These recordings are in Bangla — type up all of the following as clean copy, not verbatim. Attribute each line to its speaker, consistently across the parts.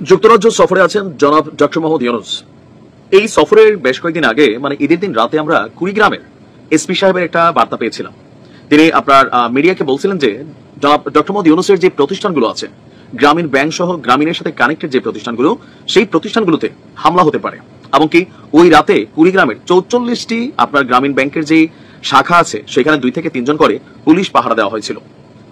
Speaker 1: যুক্তরাজ্য সফরে আছেন জনাব ডক্টর মোহাম্মদ ইউনূস। এই সফরের বেশ কয়েকদিন আগে মানে ঈদের দিন রাতে আমরা কুড়িগ্রামের এসপি সাহেবের একটা বার্তা পেয়েছিলাম। তিনি আপনার মিডিয়াকে বলছিলেন যে জনাব ডক্টর মোহাম্মদ ইউনূসের যে প্রতিষ্ঠানগুলো আছে, গ্রামীণ ব্যাংক সহ গ্রামীণের সাথে কানেক্টেড যে প্রতিষ্ঠানগুলো, সেই প্রতিষ্ঠানগুলোতে হামলা হতে পারে। এমনকি ওই রাতে কুড়িগ্রামের 44টি আপনার গ্রামীণ ব্যাংকের যে শাখা আছে সেখানে 2 থেকে 3 জন করে পুলিশ পাহারা দেওয়া হয়েছিল।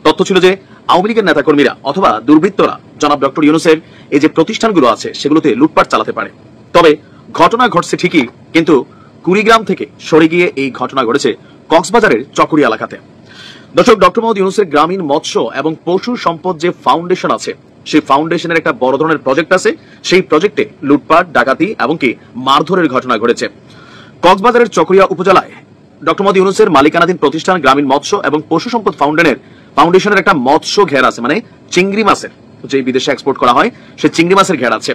Speaker 1: তথ্য ছিল যে আওয়ামী লীগের নেতাকর্মীরা অথবা দুর্বৃত্তরা জনাব ডক্টর ইউনূসের এই যে প্রতিষ্ঠানগুলো আছে সেগুলোতে লুটপাট চালাতে পারে। তবে ঘটনা ঘটছে ঠিকই, কিন্তু কুড়িগ্রাম থেকে সরে গিয়ে এই ঘটনা ঘটেছে কক্সবাজারের চকরিয়া এলাকাতে। দর্শক, ডক্টর মোহাম্মদ ইউনূসের গ্রামীণ মৎস্য এবং পশু সম্পদ যে ফাউন্ডেশন আছে, সেই ফাউন্ডেশনের একটা বড় ধরনের প্রজেক্ট আছে। সেই প্রজেক্টে লুটপাট, ডাকাতি এমনকি মারধরের ঘটনা ঘটেছে কক্সবাজারের চকরিয়া উপজেলায়। ডক্টর মোহাম্মদ ইউনূসের মালিকানাধীন প্রতিষ্ঠান গ্রামীণ মৎস্য এবং পশু সম্পদ ফাউন্ডেশনের একটা মৎস্য ঘের আছে, মানে চিংড়ি মাছের যে বিদেশে এক্সপোর্ট করা হয় সেই চিংড়ি মাছের ঘের আছে।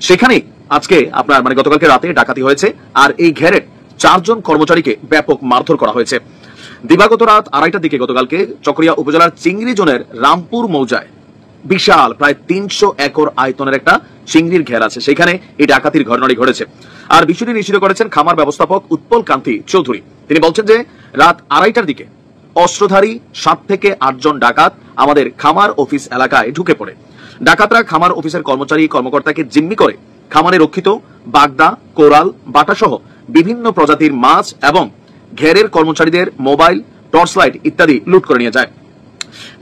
Speaker 1: সেখানে আজকে আপনার মানে গতকালকে রাতে ডাকাতি হয়েছে, আর এই ঘেরের 4 জন কর্মচারীকে ব্যাপক মারধর করা হয়েছে। দিবাগত রাত 2:30টার দিকে গতকালকে চকরিয়া উপজেলার চিংড়ি জোনের রামপুর মৌজায় বিশাল প্রায় 300 একর আয়তনের একটা চিংড়ির ঘের আছে, সেখানে এই ডাকাতির ঘটনাটি ঘটেছে। আর বিষয়টি নিশ্চিত করেছেন খামার ব্যবস্থাপক উৎপল কান্তি চৌধুরী। তিনি বলছেন যে রাত 2:30টার দিকে অস্ত্রধারী 7 থেকে 8 জন ডাকাত আমাদের খামার অফিস এলাকায় ঢুকে পড়ে। ডাকাতরা খামার অফিসের কর্মকর্তাকে জিম্মি করে খামারে রক্ষিত বাগদা, কোরাল, বাটা সহ বিভিন্ন প্রজাতির মাছ এবং ঘেরের কর্মচারীদের মোবাইল, টর্চ লাইট ইত্যাদি লুট করে নিয়ে যায়।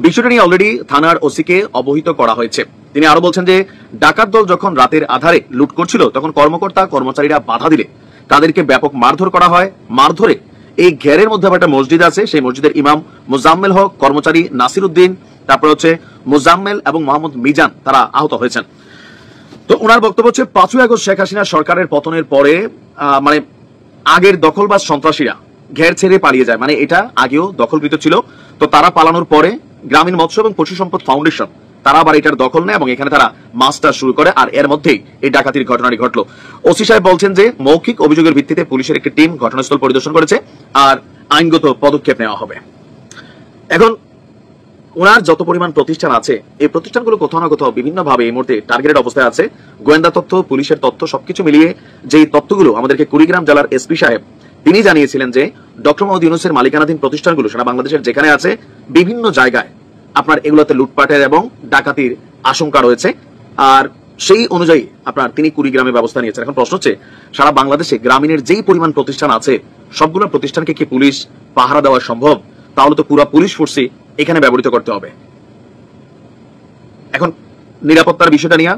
Speaker 1: বিষয়টা নিয়ে অলরেডি থানার ওসিকে অবহিত করা হয়েছে। তিনি আরো বলছেন যে ডাকাত দল যখন রাতের আধারে লুট করছিল তখন কর্মচারীরা বাধা দিলে তাদেরকে ব্যাপক মারধর করা হয়। মারধরে এই ঘেরের মধ্যে একটা মসজিদ আছে, সেই মসজিদের ইমাম মোজাম্মেল হক, কর্মচারী নাসির উদ্দিন, তারপর হচ্ছে মোজাম্মেল এবং মোহাম্মদ মিজান, তারা আহত হয়েছেন। তো ওনার বক্তব্য হচ্ছে 5ই আগস্ট শেখ হাসিনা সরকারের পতনের পরে মানে আগের দখলবাজ সন্ত্রাসীরা ঘের ছেড়ে পালিয়ে যায়, মানে এটা আগেও দখলকৃত ছিল। তো তারা পালানোর পরে গ্রামীণ মৎস্য এবং পশু সম্পদ ফাউন্ডেশন তারা আবার এটার দখল নেয় এবং এখানে তারা মাছটা শুরু করে, আর এর মধ্যেই এই ডাকাতির ঘটনাটি ঘটলো। ওসি সাহেব বলছেন যে মৌখিক অভিযোগের ভিত্তিতে পুলিশের একটি টিম ঘটনাস্থল পরিদর্শন করেছে আর আইনগত পদক্ষেপ নেওয়া হবে। এখন ওনার যত পরিমাণ প্রতিষ্ঠান আছে, এই প্রতিষ্ঠানগুলো কোথাও না কোথাও বিভিন্ন ভাবে এই মুহূর্তে টার্গেটেড অবস্থায় আছে। গোয়েন্দা তথ্য, পুলিশের তথ্য সবকিছু মিলিয়ে যে তথ্যগুলো আমাদেরকে কুড়িগ্রাম জেলার এসপি সাহেব তিনি জানিয়েছিলেন যে ডক্টর মোহাম্মদ ইউনূসের মালিকানাধীন প্রতিষ্ঠানগুলো সারা বাংলাদেশের যেখানে আছে বিভিন্ন জায়গায় আপনার এগুলোতে লুটপাটের এবং ডাকাতির আশঙ্কা রয়েছে। আর সেই অনুযায়ী আপনার তিনি কুড়িগ্রামে ব্যবস্থা নিয়েছেন। এখন প্রশ্ন হচ্ছে সারা বাংলাদেশে গ্রামীণের যেই পরিমাণ প্রতিষ্ঠান আছে সবগুলো প্রতিষ্ঠানকে কি পুলিশ পাহারা দেওয়া সম্ভব? তাহলে তো পুরো পুলিশ ফোর্সই এখানে ব্যবহৃত করতে হবে। এখন নিরাপত্তার বিষয়টা নিয়ে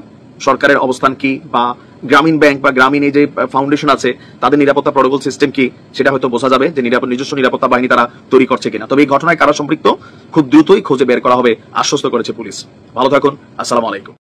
Speaker 1: সরকারের অবস্থান কি, বা গ্রামীণ ব্যাংক বা গ্রামীণ এই যে ফাউন্ডেশন আছে তাদের নিরাপত্তা প্রটোকল সিস্টেম কি, সেটা হয়তো বোঝা যাবে যে নিজস্ব নিরাপত্তা বাহিনী তারা তৈরি করছে কিনা। তবে এই ঘটনায় কারা সম্পৃক্ত খুব দ্রুতই খুঁজে বের করা হবে, আশ্বস্ত করেছে পুলিশ। ভালো থাকুন, আসসালামু আলাইকুম।